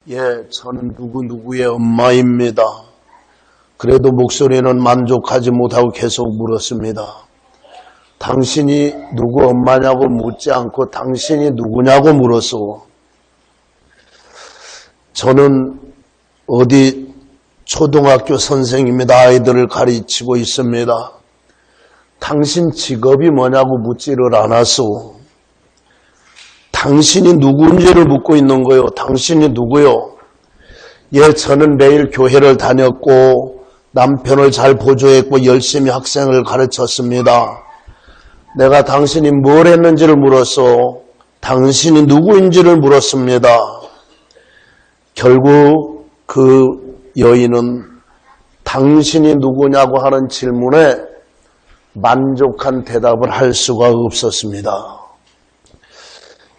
예, 저는 누구누구의 엄마입니다. 그래도 목소리는 만족하지 못하고 계속 물었습니다. 당신이 누구 엄마냐고 묻지 않고 당신이 누구냐고 물었어. 저는 어디 초등학교 선생님입니다. 아이들을 가르치고 있습니다. 당신 직업이 뭐냐고 묻지를 않았어. 당신이 누군지를 묻고 있는 거요. 당신이 누구요? 예, 저는 매일 교회를 다녔고 남편을 잘 보조했고 열심히 학생을 가르쳤습니다. 내가 당신이 뭘 했는지를 물었어. 당신이 누구인지를 물었습니다. 결국 그 여인은 당신이 누구냐고 하는 질문에 만족한 대답을 할 수가 없었습니다.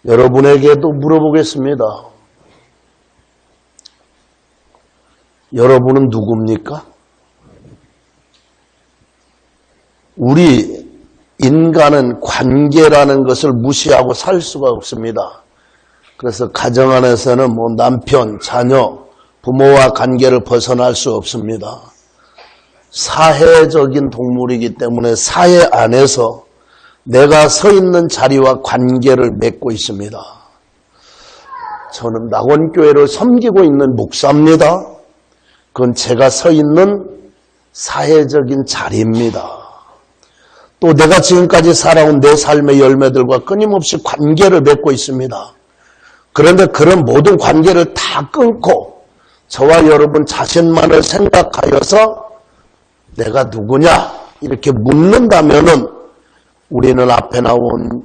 여러분에게도 물어보겠습니다. 여러분은 누굽니까? 우리 인간은 관계라는 것을 무시하고 살 수가 없습니다. 그래서 가정 안에서는 남편, 자녀, 부모와 관계를 벗어날 수 없습니다. 사회적인 동물이기 때문에 사회 안에서 내가 서 있는 자리와 관계를 맺고 있습니다. 저는 낙원교회를 섬기고 있는 목사입니다. 그건 제가 서 있는 사회적인 자리입니다. 또 내가 지금까지 살아온 내 삶의 열매들과 끊임없이 관계를 맺고 있습니다. 그런데 그런 모든 관계를 다 끊고 저와 여러분 자신만을 생각하여서 내가 누구냐 이렇게 묻는다면은 우리는 앞에 나온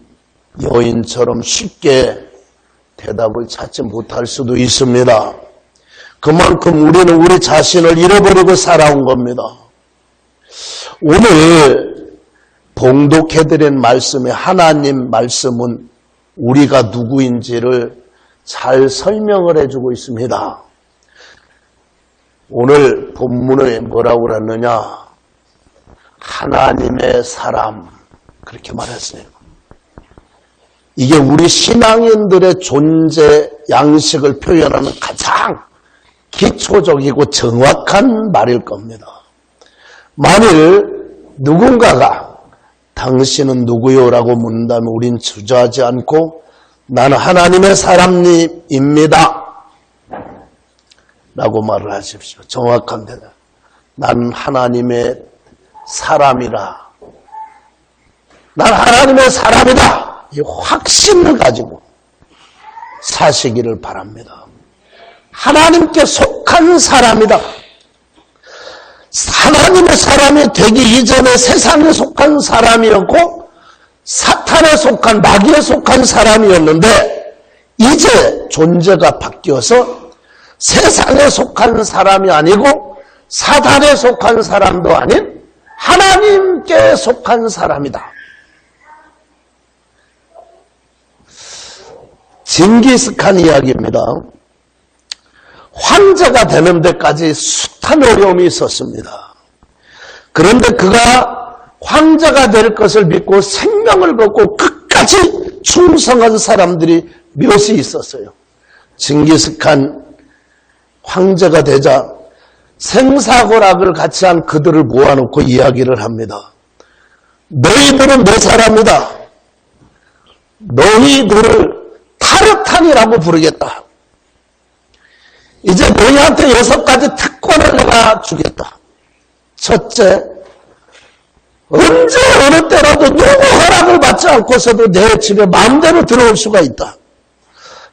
여인처럼 쉽게 대답을 찾지 못할 수도 있습니다. 그만큼 우리는 우리 자신을 잃어버리고 살아온 겁니다. 오늘 봉독해드린 말씀의 하나님 말씀은 우리가 누구인지를 잘 설명을 해주고 있습니다. 오늘 본문에 뭐라고 그랬느냐? 하나님의 사람. 그렇게 말했어요. 이게 우리 신앙인들의 존재 양식을 표현하는 가장 기초적이고 정확한 말일 겁니다. 만일 누군가가 당신은 누구요? 라고 묻는다면 우린 주저하지 않고 나는 하나님의 사람입니다. 라고 말을 하십시오. 정확한 대답. 나는 하나님의 사람이라. 난 하나님의 사람이다. 이 확신을 가지고 사시기를 바랍니다. 하나님께 속한 사람이다. 하나님의 사람이 되기 이전에 세상에 속한 사람이었고 사탄에 속한 마귀에 속한 사람이었는데 이제 존재가 바뀌어서 세상에 속한 사람이 아니고 사탄에 속한 사람도 아닌 하나님께 속한 사람이다. 징기스칸 이야기입니다. 황제가 되는 데까지 숱한 어려움이 있었습니다. 그런데 그가 황제가 될 것을 믿고 생명을 걸고 끝까지 충성한 사람들이 몇이 있었어요. 징기스칸 황제가 되자 생사고락을 같이 한 그들을 모아놓고 이야기를 합니다. 너희들은 내 사람이다. 너희들을 타르탄이라고 부르겠다. 이제 너희한테 6가지 특권을 내가 주겠다. 첫째, 언제 어느 때라도 누구 허락을 받지 않고서도 내 집에 마음대로 들어올 수가 있다.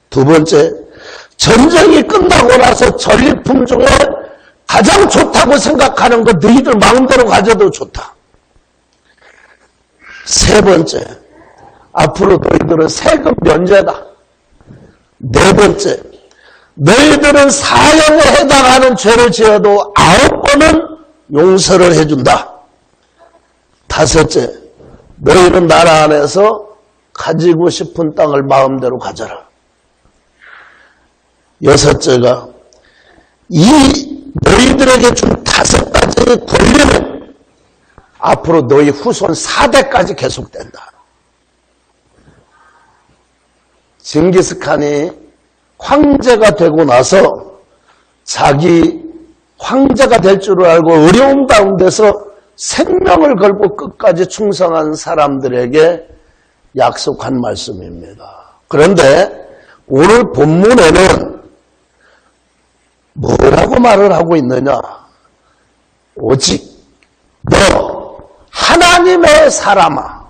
두 번째, 전쟁이 끝나고 나서 전리품 중에 가장 좋다고 생각하는 거 너희들 마음대로 가져도 좋다. 세 번째, 앞으로 너희들은 세금 면제다. 네 번째, 너희들은 사형에 해당하는 죄를 지어도 9번은 용서를 해준다. 다섯째, 너희는 나라 안에서 가지고 싶은 땅을 마음대로 가져라. 여섯째가 이 너희들에게 준 5가지의 권리는 앞으로 너희 후손 4대까지 계속된다. 징기스칸이 황제가 되고 나서 자기 황제가 될 줄 알고 어려움 가운데서 생명을 걸고 끝까지 충성한 사람들에게 약속한 말씀입니다. 그런데 오늘 본문에는 뭐라고 말을 하고 있느냐? 오직 너 하나님의 사람아,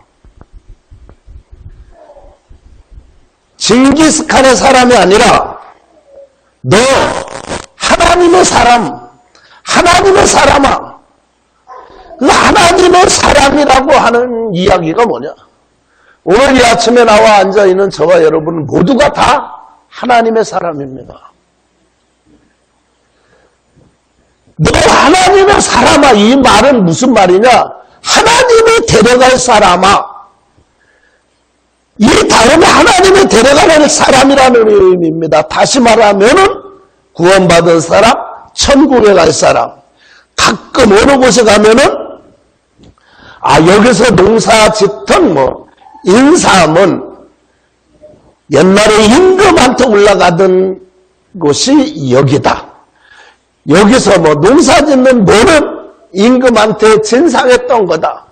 징기스칸의 사람이 아니라 너 하나님의 사람, 하나님의 사람아. 그 하나님의 사람이라고 하는 이야기가 뭐냐? 오늘 이 아침에 나와 앉아있는 저와 여러분 모두가 다 하나님의 사람입니다. 너 하나님의 사람아, 이 말은 무슨 말이냐? 하나님이 데려갈 사람아. 이 다음에 하나님이 데려가는 사람이라는 의미입니다. 다시 말하면은 구원받은 사람, 천국에 갈 사람. 가끔 어느 곳에 가면은 여기서 농사 짓던 인삼은 옛날에 임금한테 올라가던 곳이 여기다. 여기서 농사 짓는 뭐는 임금한테 진상했던 거다.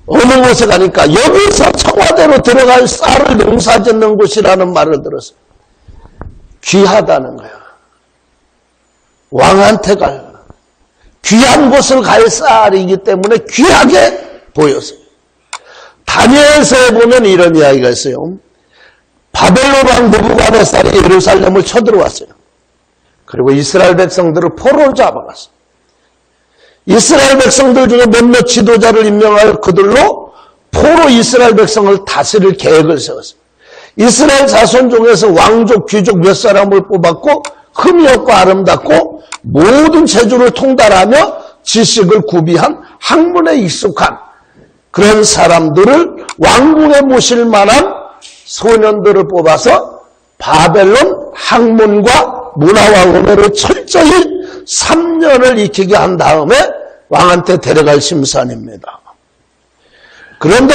어느 곳에 가니까 여기서 청와대로 들어갈 쌀을 농사 짓는 곳이라는 말을 들었어요. 귀하다는 거야. 왕한테 갈 귀한 곳을 갈 쌀이기 때문에 귀하게 보였어요. 다니엘서에 보면 이런 이야기가 있어요. 바벨론 왕 느부갓네살이 예루살렘을 쳐들어왔어요. 그리고 이스라엘 백성들을 포로로 잡아갔어요. 이스라엘 백성들 중에 몇몇 지도자를 임명하여 그들로 포로 이스라엘 백성을 다스릴 계획을 세웠어요. 이스라엘 자손 중에서 왕족, 귀족 몇 사람을 뽑았고 흠이 없고 아름답고 모든 재주를 통달하며 지식을 구비한 학문에 익숙한 그런 사람들을 왕궁에 모실 만한 소년들을 뽑아서 바벨론 학문과 문화와 은혜를 철저히 3년을 익히게 한 다음에 왕한테 데려갈 심산입니다. 그런데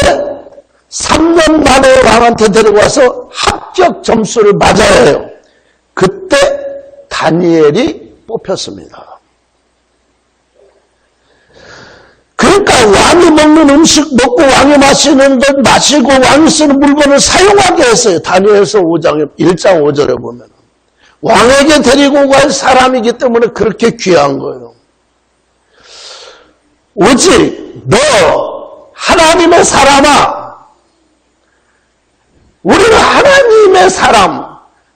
3년 만에 왕한테 데려가서 합격 점수를 맞아야 해요. 그때 다니엘이 뽑혔습니다. 그러니까 왕이 먹는 음식 먹고 왕이 마시는 것 마시고 왕이 쓰는 물건을 사용하게 했어요. 다니엘서 1장 5절에 보면. 왕에게 데리고 갈 사람이기 때문에 그렇게 귀한 거예요. 오직 너 하나님의 사람아, 우리는 하나님의 사람,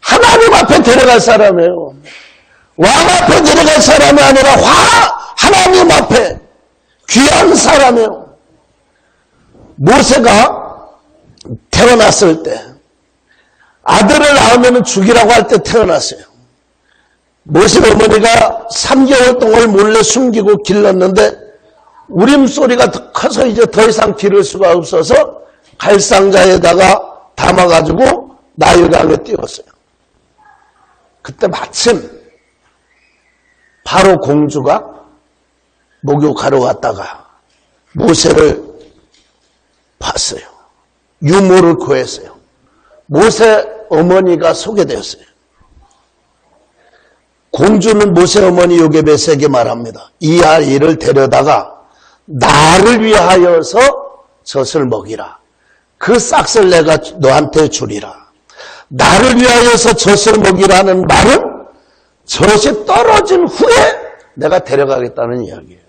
하나님 앞에 데려갈 사람이에요. 왕 앞에 데려갈 사람이 아니라 하나님 앞에 귀한 사람이에요. 모세가 태어났을 때 아들을 낳으면 죽이라고 할 때 태어났어요. 모세 어머니가 3개월 동안 몰래 숨기고 길렀는데 울음소리가 커서 이제 더 이상 기를 수가 없어서 갈상자에다가 담아가지고 나일강에 띄웠어요. 그때 마침 바로 공주가 목욕하러 갔다가 모세를 봤어요. 유모를 구했어요. 모세 어머니가 소개되었어요. 공주는 모세 어머니 요게벳에게 말합니다. 이 아이를 데려다가 나를 위하여서 젖을 먹이라. 그 싹을 내가 너한테 주리라. 나를 위하여서 젖을 먹이라는 말은 젖이 떨어진 후에 내가 데려가겠다는 이야기예요.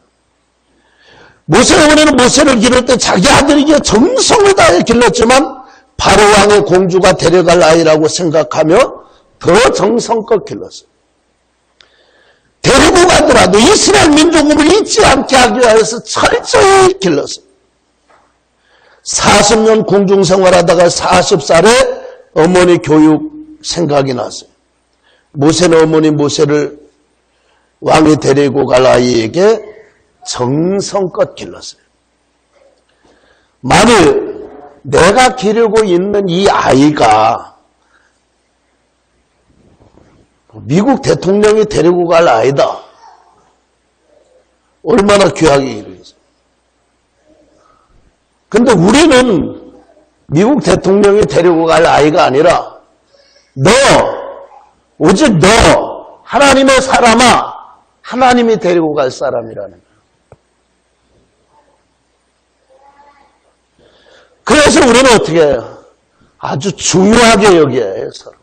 모세 어머니는 모세를 기를 때 자기 아들에게 정성을 다해 길렀지만 바로 왕의 공주가 데려갈 아이라고 생각하며 더 정성껏 길렀어요. 데리고 가더라도 이스라엘 민족을 잊지 않게 하기 위해서 철저히 길렀어요. 40년 궁중생활하다가 40살에 어머니 교육 생각이 났어요. 모세는 어머니 모세를 왕이 데리고 갈 아이에게 정성껏 길렀어요. 만일 내가 기르고 있는 이 아이가 미국 대통령이 데리고 갈 아이다. 얼마나 귀하게 기르겠어요. 근데 우리는 미국 대통령이 데리고 갈 아이가 아니라 오직 너 하나님의 사람아, 하나님이 데리고 갈 사람이라는 거예요. 그래서 우리는 어떻게 해요? 아주 중요하게 여겨요, 서로.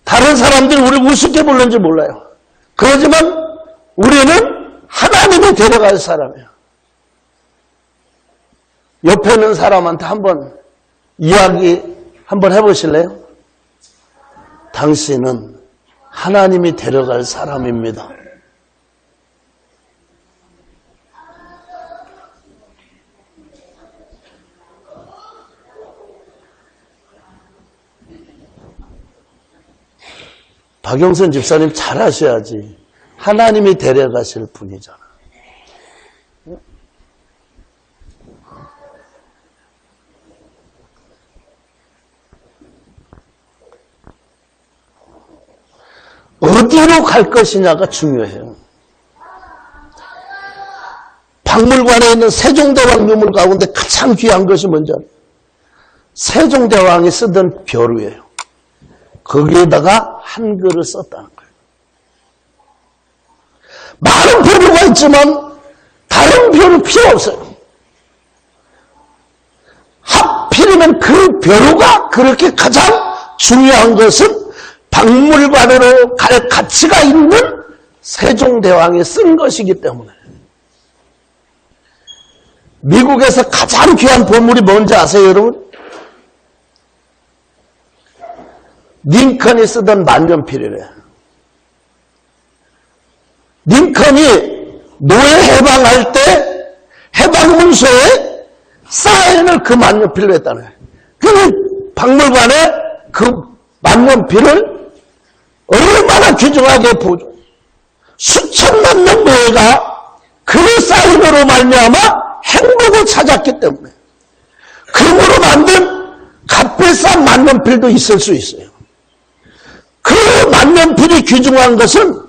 다른 사람들이 우리를 우습게 부르는지 몰라요. 그러지만 우리는 하나님이 데려갈 사람이에요. 옆에 있는 사람한테 한번 이야기 한번 해보실래요? 당신은 하나님이 데려갈 사람입니다. 박영선 집사님 잘 아셔야지. 하나님이 데려가실 분이잖아. 어디로 갈 것이냐가 중요해요. 박물관에 있는 세종대왕 유물 가운데 가장 귀한 것이 뭔지 알아요? 세종대왕이 쓰던 벼루예요. 거기에다가 한글을 썼다는 거예요. 많은 벼루가 있지만 다른 벼루 필요 없어요. 하필이면 그 벼루가 그렇게 가장 중요한 것은 박물관으로 갈 가치가 있는 세종대왕이 쓴 것이기 때문에. 미국에서 가장 귀한 보물이 뭔지 아세요, 여러분? 링컨이 쓰던 만년필이래. 링컨이 노예 해방할 때 해방문서에 사인을 그 만년필로 했다는 거예요. 그 박물관에 그 만년필을 얼마나 귀중하게 보죠. 수천만 명 노예가 그 사인으로 말미암아 행복을 찾았기 때문에 금으로 만든 값비싼 만년필도 있을 수 있어요. 그 만년필이 귀중한 것은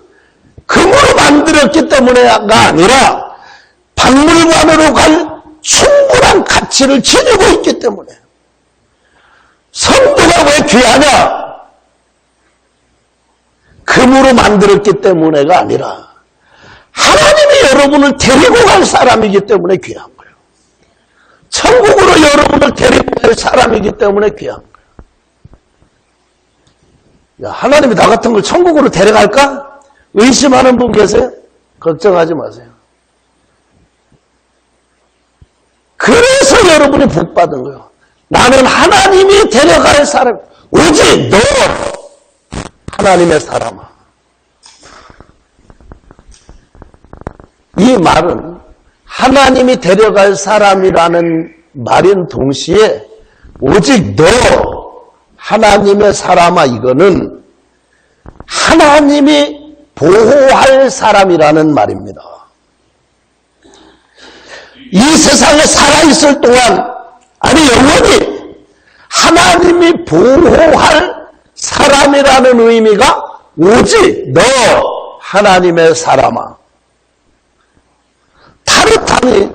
금으로 만들었기 때문에가 아니라 박물관으로 갈 충분한 가치를 지니고 있기 때문에. 성도가 왜 귀하냐? 금으로 만들었기 때문에가 아니라 하나님이 여러분을 데리고 갈 사람이기 때문에 귀한 거예요. 천국으로 여러분을 데리고 갈 사람이기 때문에 귀한 거예요. 야, 하나님이 나 같은 걸 천국으로 데려갈까? 의심하는 분 계세요? 걱정하지 마세요. 그래서 여러분이 복 받은 거예요. 나는 하나님이 데려갈 사람, 오직 너 하나님의 사람아. 이 말은 하나님이 데려갈 사람이라는 말인 동시에 오직 너 하나님의 사람아, 이거는 하나님이 보호할 사람이라는 말입니다. 이 세상에 살아있을 동안, 아니 영원히 하나님이 보호할 사람이라는 의미가 오직 너 하나님의 사람아. 타르탄이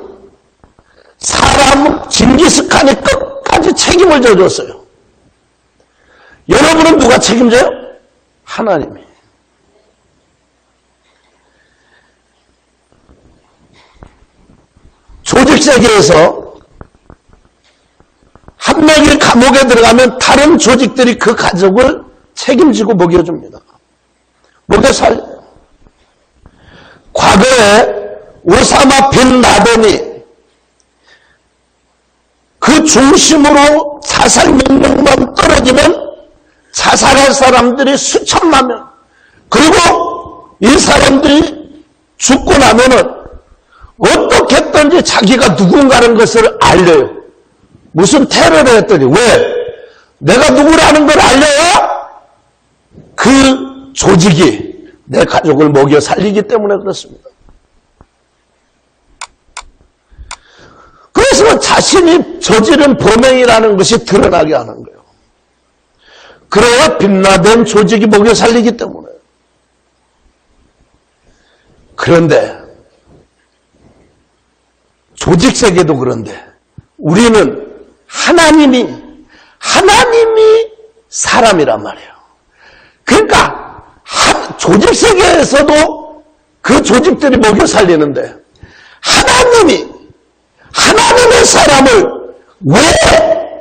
사람 징기스칸이 끝까지 책임을 져줬어요. 여러분은 누가 책임져요? 하나님이. 조직세계에서 한 명이 감옥에 들어가면 다른 조직들이 그 가족을 책임지고 먹여줍니다. 먹여 살려요. 과거에 오사마 빈 라덴이 그 중심으로 자살 명령만 떨어지면 자살할 사람들이 수천만 명. 그리고 이 사람들이 죽고 나면은 어떻게 했든지 자기가 누군가라는 것을 알려요. 무슨 테러를 했더니 왜? 내가 누구라는 걸 알려야 그 조직이 내 가족을 먹여 살리기 때문에 그렇습니다. 그래서 자신이 저지른 범행이라는 것이 드러나게 하는 거예요. 그래야 빈라덴 조직이 먹여 살리기 때문에. 그런데 조직 세계도 그런데 우리는 하나님이 사람이란 말이에요. 그러니까 한 조직 세계에서도 그 조직들이 먹여 살리는데 하나님의 사람을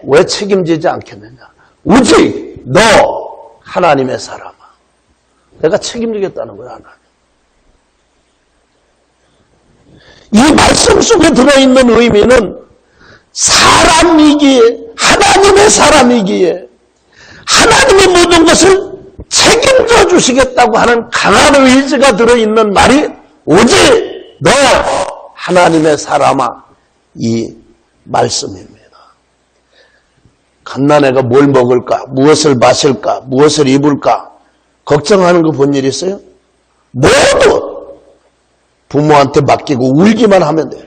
왜 책임지지 않겠느냐. 오직 너 하나님의 사람아, 내가 책임지겠다는 거야. 하나님. 이 말씀 속에 들어있는 의미는 사람이기에, 하나님의 사람이기에 하나님의 모든 것을 책임져 주시겠다고 하는 강한 의지가 들어있는 말이 오직 너 하나님의 사람아, 이 말씀입니다. 갓난애가 뭘 먹을까, 무엇을 마실까, 무엇을 입을까 걱정하는 거 본 일 있어요? 모두 부모한테 맡기고 울기만 하면 돼요.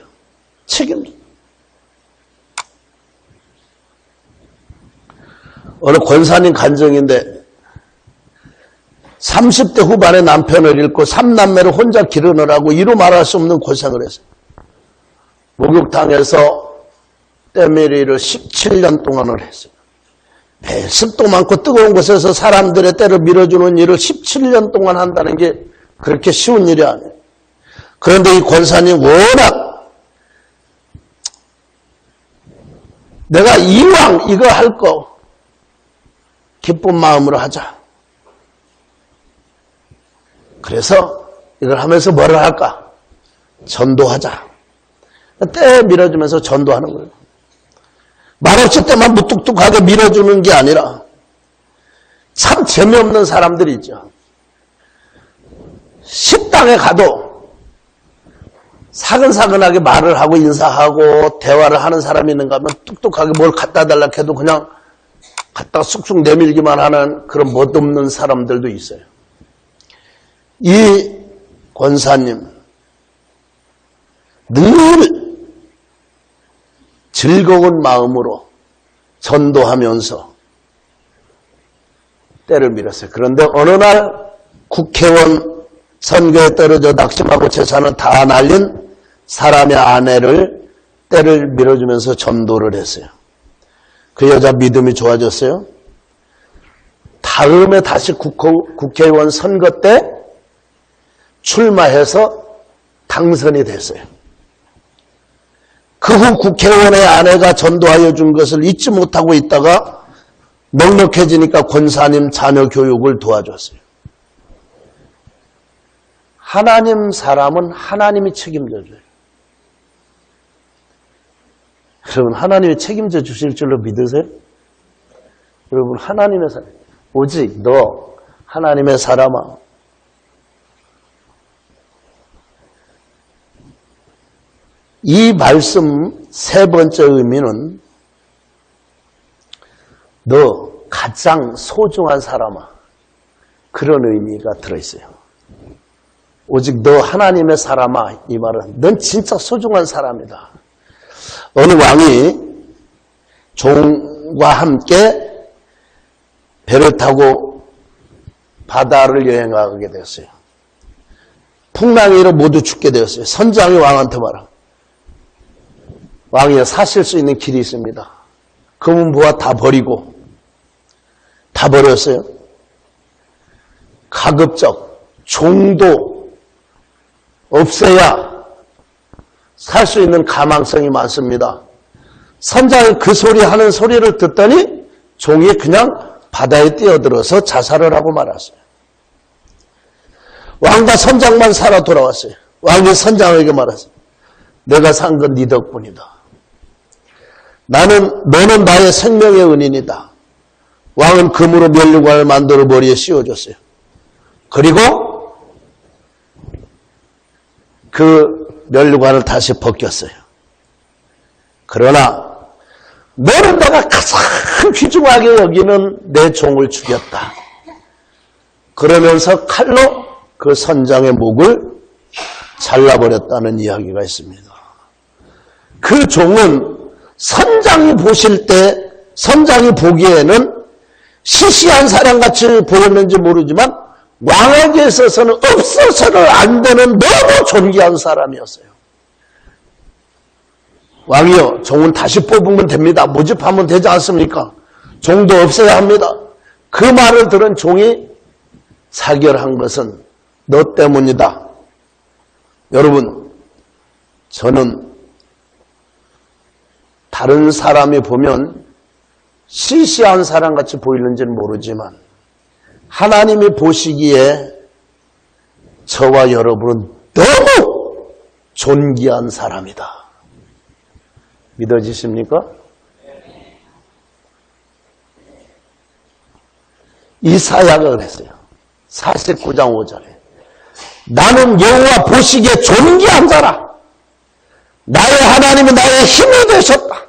책임져. 어느 권사님 간증인데 30대 후반에 남편을 잃고 3남매를 혼자 기르느라고 이루 말할 수 없는 고생을 했어요. 목욕탕에서 때밀이를 17년 동안을 했어요. 습도 많고 뜨거운 곳에서 사람들의 때를 밀어주는 일을 17년 동안 한다는 게 그렇게 쉬운 일이 아니에요. 그런데 이 권사님 워낙 내가 이왕 이거 할 거 기쁜 마음으로 하자. 그래서 이걸 하면서 뭐를 할까? 전도하자. 때 밀어주면서 전도하는 거예요. 말없이 때만 무뚝뚝하게 밀어주는 게 아니라 참 재미없는 사람들이 있죠. 식당에 가도 사근사근하게 말을 하고 인사하고 대화를 하는 사람이 있는가 하면 뚝뚝하게 뭘 갖다 달라 해도 그냥 갖다가 쑥쑥 내밀기만 하는 그런 멋없는 사람들도 있어요. 이 권사님 늘 즐거운 마음으로 전도하면서 때를 밀었어요. 그런데 어느 날 국회의원 선거에 떨어져 낙심하고 재산을 다 날린 사람의 아내를 때를 밀어주면서 전도를 했어요. 그 여자 믿음이 좋아졌어요. 다음에 다시 국회의원 선거 때 출마해서 당선이 됐어요. 그 후 국회의원의 아내가 전도하여 준 것을 잊지 못하고 있다가 넉넉해지니까 권사님 자녀 교육을 도와줬어요. 하나님 사람은 하나님이 책임져 줘요. 여러분, 하나님이 책임져 주실 줄로 믿으세요? 여러분, 하나님의 사람, 오직 너 하나님의 사람아. 이 말씀 세 번째 의미는 너 가장 소중한 사람아, 그런 의미가 들어있어요. 오직 너 하나님의 사람아, 이 말은 넌 진짜 소중한 사람이다. 어느 왕이 종과 함께 배를 타고 바다를 여행하게 되었어요. 풍랑에 일어 모두 죽게 되었어요. 선장이 왕한테 말하고, 왕이 사실 수 있는 길이 있습니다. 금은보화 다 버리고, 다 버렸어요. 가급적 종도 없애야 살 수 있는 가망성이 많습니다. 선장이 그 소리 하는 소리를 듣더니 종이 그냥 바다에 뛰어들어서 자살을 하고 말았어요. 왕과 선장만 살아 돌아왔어요. 왕이 선장에게 말했어요. 내가 산 건 네 덕분이다. 너는 나의 생명의 은인이다. 왕은 금으로 면류관을 만들어 머리에 씌워줬어요. 그리고 그 면류관을 다시 벗겼어요. 그러나 너는 내가 가장 귀중하게 여기는 내 종을 죽였다. 그러면서 칼로 그 선장의 목을 잘라버렸다는 이야기가 있습니다. 그 종은 선장이 보기에는 시시한 사람같이 보였는지 모르지만 왕에게 있어서는 없어서는 안 되는 너무 존귀한 사람이었어요. 왕이요, 종은 다시 뽑으면 됩니다. 모집하면 되지 않습니까? 종도 없어야 합니다. 그 말을 들은 종이 사결한 것은 너 때문이다. 여러분, 저는 다른 사람이 보면 시시한 사람같이 보이는지는 모르지만 하나님이 보시기에 저와 여러분은 너무 존귀한 사람이다. 믿어지십니까? 이사야가 그랬어요. 49장 5절에 나는 여호와 보시기에 존귀한 자라. 나의 하나님은 나의 힘이 되셨다.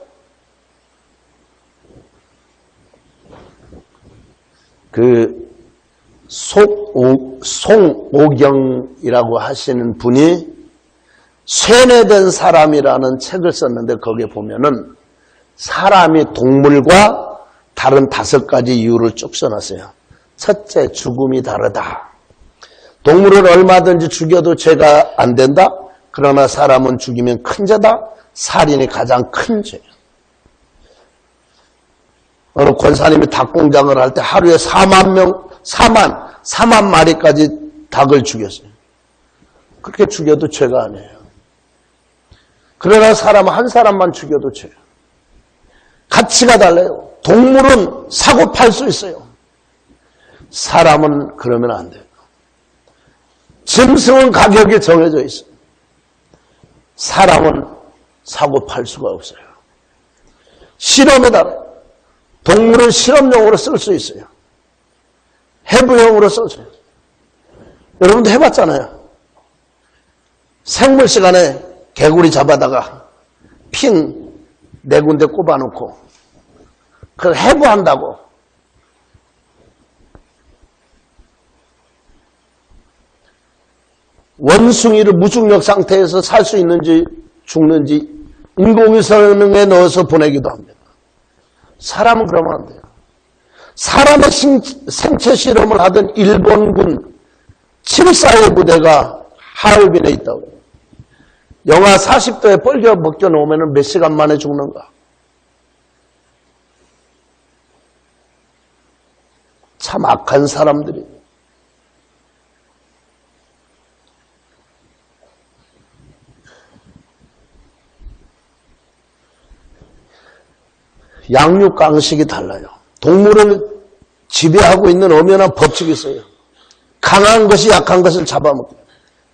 그 송오경이라고 하시는 분이 쇠뇌된 사람이라는 책을 썼는데 거기에 보면은 사람이 동물과 다른 5가지 이유를 쭉 써놨어요. 첫째, 죽음이 다르다. 동물을 얼마든지 죽여도 죄가 안 된다. 그러나 사람은 죽이면 큰 죄다. 살인이 가장 큰 죄예요. 어느 권사님이 닭공장을 할 때 하루에 4만 마리까지 닭을 죽였어요. 그렇게 죽여도 죄가 아니에요. 그러나 사람 한 사람만 죽여도 죄예요. 가치가 달라요. 동물은 사고 팔 수 있어요. 사람은 그러면 안 돼요. 짐승은 가격이 정해져 있어요. 사람은 사고 팔 수가 없어요. 실험에 따라 동물은 실험용으로 쓸 수 있어요. 해부용으로 쓸 수 있어요. 여러분도 해봤잖아요. 생물 시간에 개구리 잡아다가 핀 4군데 꼽아놓고 그걸 해부한다고. 원숭이를 무중력 상태에서 살 수 있는지 죽는지 인공위성에 넣어서 보내기도 합니다. 사람은 그러면 안 돼요. 사람의 생체 실험을 하던 일본군 7사의 부대가 하얼빈에 있다고 해요. 영하 40도에 벌겨 벗겨 놓으면 몇 시간 만에 죽는가? 참 악한 사람들이. 양육 강식이 달라요. 동물을 지배하고 있는 엄연한 법칙이 있어요. 강한 것이 약한 것을 잡아먹어요.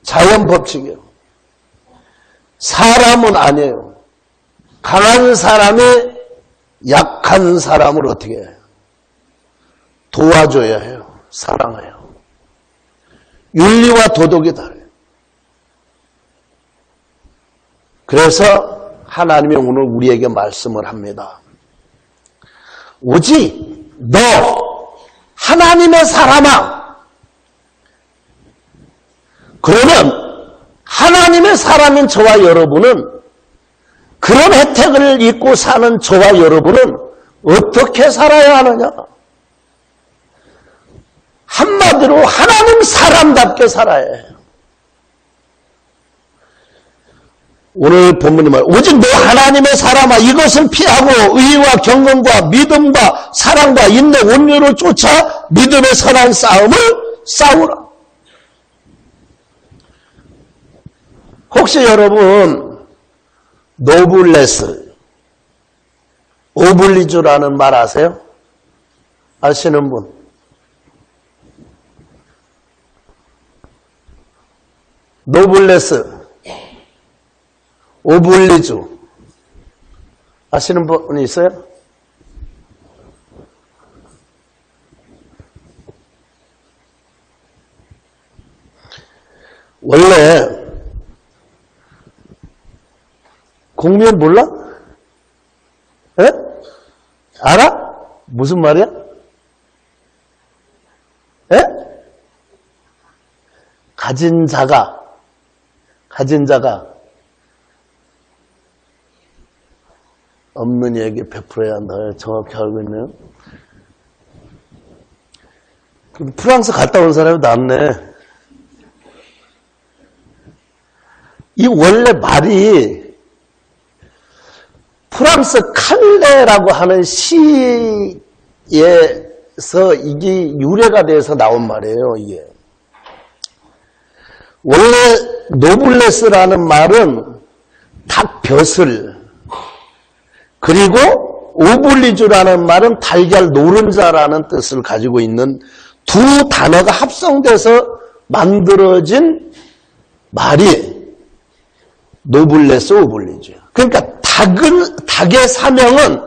자연 법칙이에요. 사람은 아니에요. 강한 사람이 약한 사람을 어떻게 해요? 도와줘야 해요. 사랑해요. 윤리와 도덕이 달라요. 그래서 하나님이 오늘 우리에게 말씀을 합니다. 오직 너 하나님의 사람아. 그러면 하나님의 사람인 저와 여러분은 그런 혜택을 입고 사는 저와 여러분은 어떻게 살아야 하느냐? 한마디로 하나님 사람답게 살아야 해요. 오늘 본문이 말 오직 너 하나님의 사람아 이것을 피하고 의와 경건과 믿음과 사랑과 인내 온유를 쫓아 믿음의 선한 싸움을 싸우라. 혹시 여러분 노블레스 오블리주라는 말 아세요? 아시는 분? 노블레스 오블리주 아시는 분이 있어요? 원래 국면 몰라? 에? 알아? 무슨 말이야? 에? 가진 자가 없는 이에게 베풀어야 한다. 정확히 알고 있네요. 프랑스 갔다 온 사람이 낫네. 이 원래 말이 프랑스 칼레라고 하는 시의 이게 유래가 돼서 나온 말이에요, 이게. 원래 노블레스라는 말은 닭벼슬, 그리고 오블리주라는 말은 달걀 노른자라는 뜻을 가지고 있는 두 단어가 합성돼서 만들어진 말이 노블레스 오블리주야. 그러니까 닭의 사명은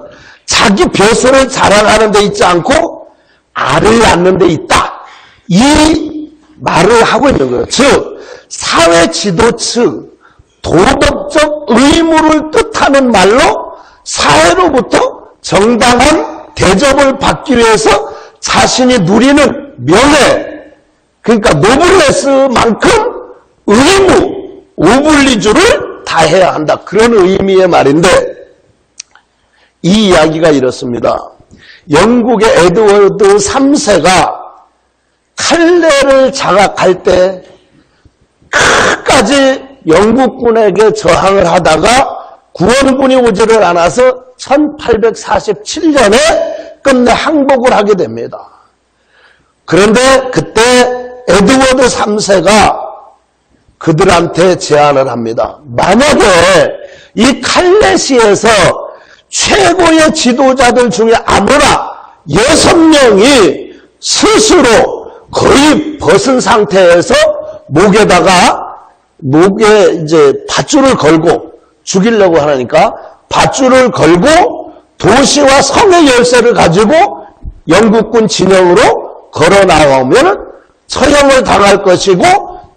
자기 벼슬을 자랑하는 데 있지 않고 알을 낳는 데 있다. 이 말을 하고 있는 거예요. 즉 사회 지도 측 도덕적 의무를 뜻하는 말로 사회로부터 정당한 대접을 받기 위해서 자신이 누리는 명예, 그러니까 노블레스만큼 의무, 오블리주를 다해야 한다. 그런 의미의 말인데 이 이야기가 이렇습니다. 영국의 에드워드 3세가 칼레를 장악할 때 끝까지 영국군에게 저항을 하다가 구원군이 오지를 않아서 1847년에 끝내 항복을 하게 됩니다. 그런데 그때 에드워드 3세가 그들한테 제안을 합니다. 만약에 이 칼레시에서 최고의 지도자들 중에 아무나 6명이 스스로 거의 벗은 상태에서 목에 이제 밧줄을 걸고 죽이려고 하니까 밧줄을 걸고 도시와 성의 열쇠를 가지고 영국군 진영으로 걸어 나오면 처형을 당할 것이고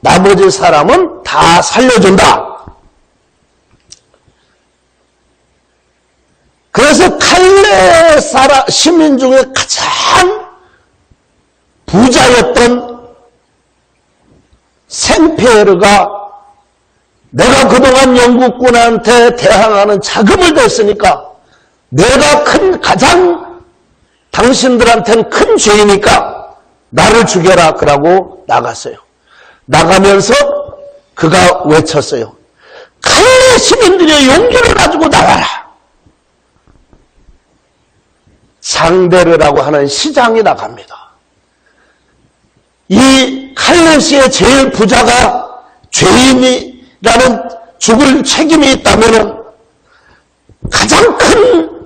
나머지 사람은 다 살려준다. 그래서 칼레 시민 중에 가장 부자였던 생피에르가 내가 그동안 영국군한테 대항하는 자금을 댔으니까 내가 가장 당신들한테는 큰 죄이니까 나를 죽여라 그러고 나갔어요. 나가면서 그가 외쳤어요. 칼레 시민들의 용기를 가지고 나와라. 장데르라고 하는 시장이 나갑니다. 이 칼레시의 제일 부자가 죄인이라는 죽을 책임이 있다면 가장 큰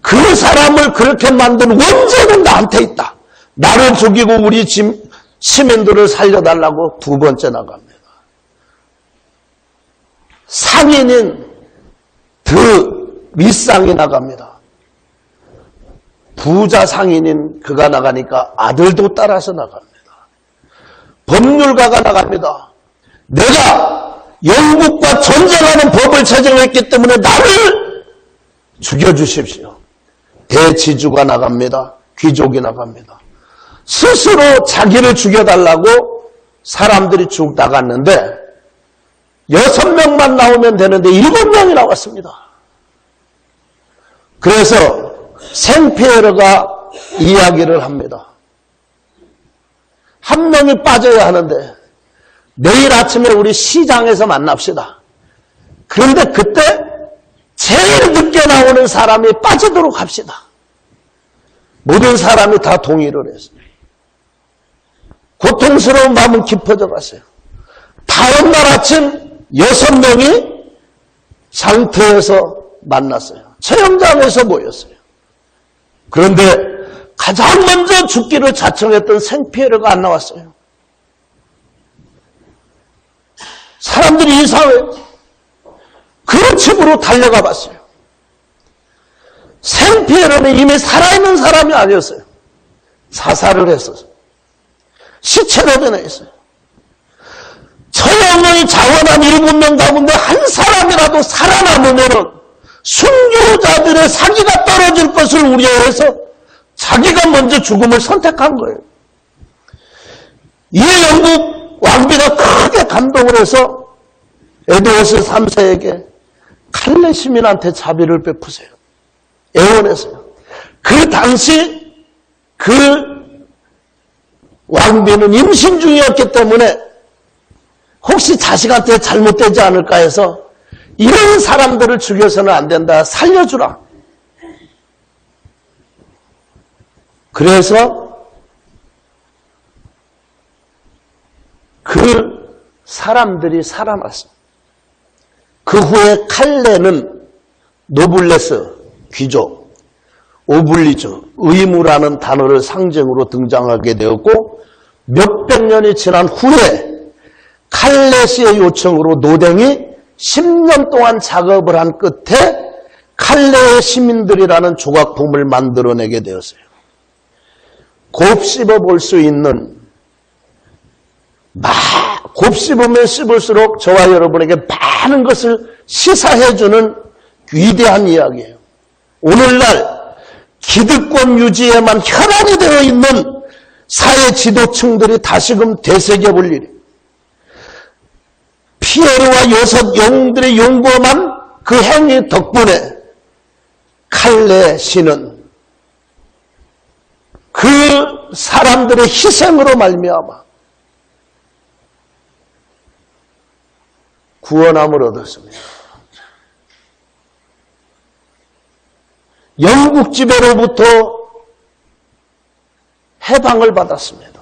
그 사람을 그렇게 만든 원죄는 나한테 있다. 나를 죽이고 우리 시민들을 살려달라고 두 번째 나갑니다. 상인인 밑상이 나갑니다. 부자 상인인 그가 나가니까 아들도 따라서 나갑니다. 법률가가 나갑니다. 내가 영국과 전쟁하는 법을 제정했기 때문에 나를 죽여주십시오. 대지주가 나갑니다. 귀족이 나갑니다. 스스로 자기를 죽여달라고 사람들이 쭉 나갔는데 6명만 나오면 되는데 7명이 나왔습니다. 그래서 생피에르가 이야기를 합니다. 한 명이 빠져야 하는데 내일 아침에 우리 시장에서 만납시다. 그런데 그때 제일 늦게 나오는 사람이 빠지도록 합시다. 모든 사람이 다 동의를 했어요. 고통스러운 마음은 깊어져 갔어요. 다음 날 아침 6명이 장터에서 만났어요. 체험장에서 모였어요. 그런데 가장 먼저 죽기를 자청했던 생피에르가 안 나왔어요. 사람들이 이상해요. 그 집으로 달려가 봤어요. 생피에르는 이미 살아있는 사람이 아니었어요. 사살을 했었어요. 시체로 변해 있어요. 처형을 자원한 7명 가운데 한 사람이라도 살아남으면 순교자들의 사기가 떨어질 것을 우려해서 자기가 먼저 죽음을 선택한 거예요. 이에 영국 왕비가 크게 감동을 해서 에드워드 3세에게 칼레 시민한테 자비를 베푸세요. 애원했어요. 그 당시 그 왕비는 임신 중이었기 때문에 혹시 자식한테 잘못되지 않을까 해서 이런 사람들을 죽여서는 안 된다. 살려주라. 그래서 그 사람들이 살아났습니다. 그 후에 칼레는 노블레스, 귀족, 오블리주, 의무라는 단어를 상징으로 등장하게 되었고 몇백 년이 지난 후에 칼레스의 요청으로 노댕이 10년 동안 작업을 한 끝에 칼레의 시민들이라는 조각품을 만들어내게 되었어요. 곱씹어 볼 수 있는, 곱씹으면 씹을수록 저와 여러분에게 많은 것을 시사해주는 위대한 이야기예요. 오늘날 기득권 유지에만 혈안이 되어 있는 사회 지도층들이 다시금 되새겨볼 일이, 피에르와 여섯 영웅들의 용범한 그 행위 덕분에 칼레 시는 그 사람들의 희생으로 말미암아 구원함을 얻었습니다. 영국 지배로부터 해방을 받았습니다.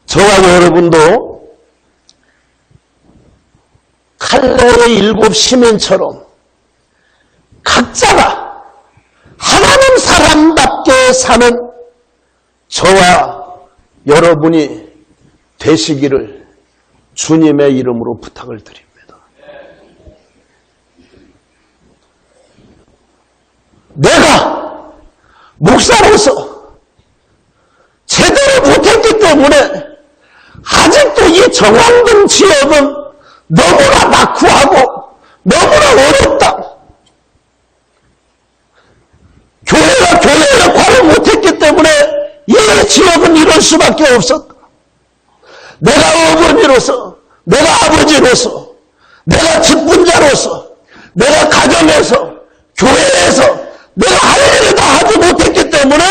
저와 여러분도 칼레의 일곱 시민처럼 각자가 하나님 사람답게 사는 저와 여러분이 되시기를 주님의 이름으로 부탁을 드립니다. 내가 목사로서 제대로 못했기 때문에 아직도 이 정황동 지역은 너무나 낙후하고 너무나 어렵다. 교회가 교회의 역할을 못했기 때문에 이 지역은 이럴 수밖에 없었다. 내가 어머니로서, 내가 아버지로서, 내가 직분자로서, 내가 가정에서, 교회에서 내가 할 일을 다 하지 못했기 때문에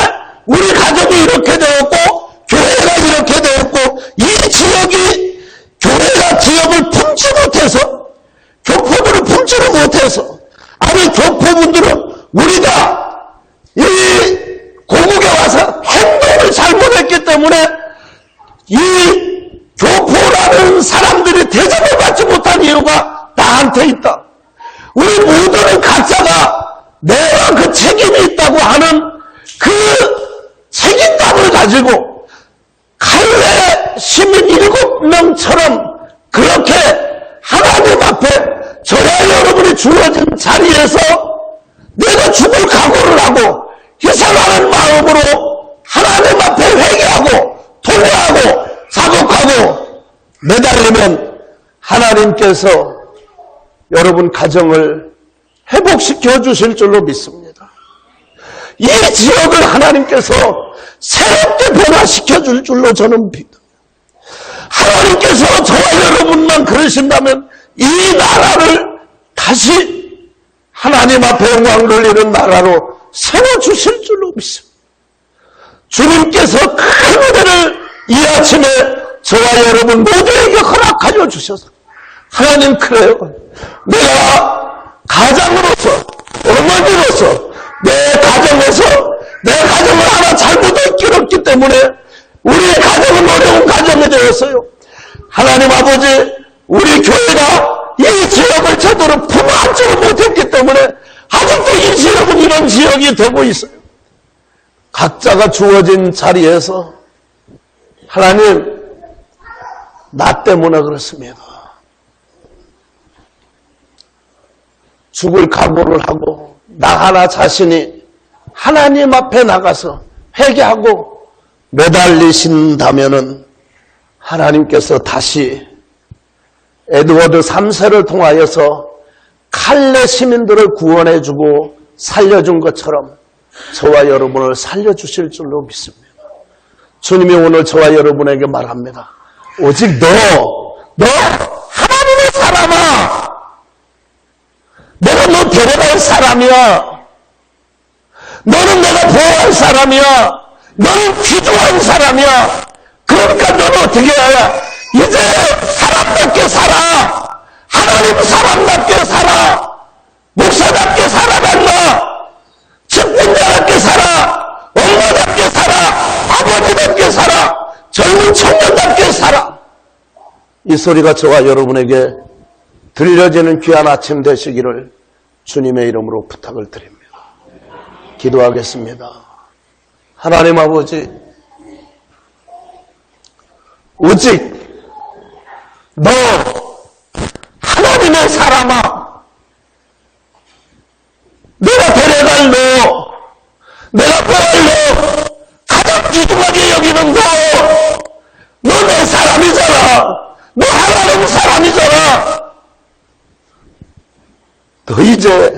우리 가정이 이렇게 되었고 교회가 이렇게 되었고 이 지역이 교회가 지역을 품지 못해서 교포들을 품지를 못해서 아니 교포분들은 우리가 이 고국에 와서 행동을 잘못했기 때문에 이 교포라는 사람들이 대접을 받지 못한 이유가 나한테 있다. 우리 모두는 각자가 내가 그 책임이 있다고 하는 그 책임감을 가지고 칼레 시민 7명처럼 그렇게 하나님 앞에 저와 여러분이 주어진 자리에서 내가 죽을 각오를 하고 희생하는 마음으로 하나님 앞에 회개하고 통회하고 자복하고 매달리면 하나님께서 여러분 가정을 회복시켜 주실 줄로 믿습니다. 이 지역을 하나님께서 새롭게 변화시켜 줄 줄로 저는 믿습니다. 하나님께서 저와 여러분만 그러신다면 이 나라를 다시 하나님 앞에 영광 돌리는 나라로 세워주실 줄로 믿습니다. 주님께서 큰 은혜를 이 아침에 저와 여러분 모두에게 허락하여 주셔서 하나님 그래요. 내가 가장으로서 어머니로서 내 가정에서 내 가정을 하나 잘못 이끌었기 때문에 우리의 가정은 어려운 가정이 되었어요. 하나님 아버지 우리 교회가 이 지역을 제대로 품어안지를 못했기 때문에 아직도 이 지역은 이런 지역이 되고 있어요. 각자가 주어진 자리에서 하나님 나 때문에 그렇습니다. 죽을 각오를 하고 나 하나 자신이 하나님 앞에 나가서 회개하고 매달리신다면은 하나님께서 다시 에드워드 3세를 통하여서 칼레 시민들을 구원해주고 살려준 것처럼 저와 여러분을 살려주실 줄로 믿습니다. 주님이 오늘 저와 여러분에게 말합니다. 오직 너 하나님의 사람아. 내가 너 데려갈 사람이야. 너는 내가 보호할 사람이야. 너는 귀중한 사람이야. 그러니까 너는 어떻게 해야 이제 사람답게 살아. 하나님 사람답게 살아. 목사답게 살아달라. 직분자답게 살아. 엄마답게 살아, 아버지답게 살아, 젊은 청년답게 살아. 이 소리가 저와 여러분에게 들려지는 귀한 아침 되시기를 주님의 이름으로 부탁을 드립니다. 기도하겠습니다. 하나님 아버지, 오직 너 하나님의 사람아, 내가 데려갈 너, 내가 구할 너, 가장 귀중하게 여기는 너 내 사람이잖아. 너 하나님 사람이잖아. 너 이제